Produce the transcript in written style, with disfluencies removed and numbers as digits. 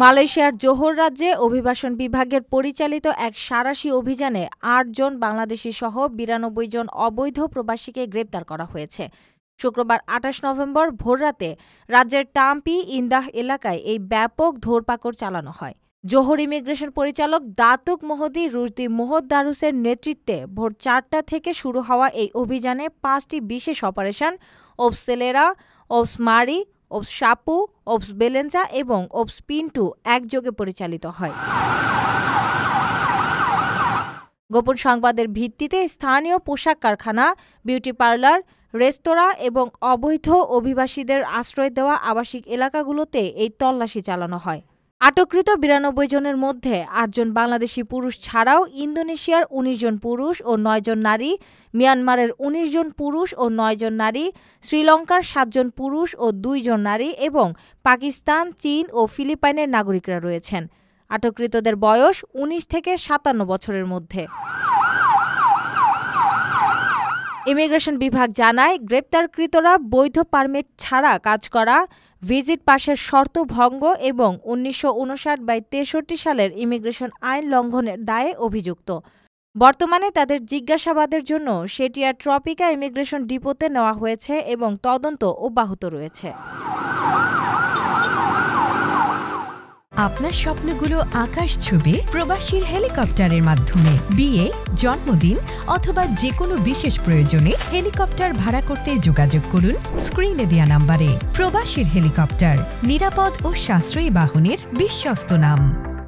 মালয়েশিয়ার জোহর রাজ্যে অভিবাসন বিভাগের পরিচালিত এক সাঁড়াশি অভিযানে ৮ জন বাংলাদেশি সহ ৯২ জন অবৈধ প্রবাসীকে গ্রেপ্তার করা হয়েছে। শুক্রবার ২৮ নভেম্বর ভোররাতে রাজ্যের টাম্পি ইন্দাহ এলাকায় এই ব্যাপক ধরপাকড় চালানো হয়। জোহর ইমিগ্রেশন পরিচালক দাতুক মহদি রুশদি মোহদ্দারুসের নেতৃত্বে ভোর ৪টা থেকে শুরু হওয়া এই অভিযানে ৫টি বিশেষ অপারেশন ওপস সেলেরা, ওপস মারি, ওপস সাপু, ওপস বেলেঞ্জা এবং ওপস পিন্টু একযোগে পরিচালিত হয়। গোপন সংবাদের ভিত্তিতে স্থানীয় পোশাক কারখানা, বিউটি পার্লার, রেস্তোরাঁ এবং অবৈধ অভিবাসীদের আশ্রয় দেওয়া আবাসিক এলাকাগুলোতে এই তল্লাশি চালানো হয়। আটককৃত ৯২ জনের মধ্যে ৮ জন বাংলাদেশি পুরুষ ছাড়াও ইন্দোনেশিয়ার ১৯ জন পুরুষ ও ৯ জন নারী, মিয়ানমারের ১৯ জন পুরুষ ও ৯ জন নারী, শ্রীলঙ্কার ৭ জন পুরুষ ও ২ জন নারী এবং পাকিস্তান, চীন ও ফিলিপাইনের নাগরিকরা রয়েছেন। আটককৃতদের বয়স ১৯ থেকে ৫৭ বছরের মধ্যে। ইমিগ্রেশন বিভাগ জানায়, গ্রেপ্তারকৃতরা বৈধ পারমিট ছাড়া কাজ করা, ভিজিট পাসের শর্ত ভঙ্গ এবং ১৯৫৯/৬৩ সালের ইমিগ্রেশন আইন লঙ্ঘনের দায়ে অভিযুক্ত। বর্তমানে তাদের জিজ্ঞাসাবাদের জন্য শেটিয়া ট্রপিকা ইমিগ্রেশন ডিপোতে নেওয়া হয়েছে এবং তদন্ত অব্যাহত রয়েছে। আপনার স্বপ্নগুলো আকাশ ছুবে প্রবাসীর হেলিকপ্টারের মাধ্যমে। বিয়ে, জন্মদিন অথবা যে কোনো বিশেষ প্রয়োজনে হেলিকপ্টার ভাড়া করতে যোগাযোগ করুন স্ক্রিনে দেয়া নাম্বারে। প্রবাসীর হেলিকপ্টার, নিরাপদ ও সাশ্রয়ী বাহনের বিশ্বস্ত নাম।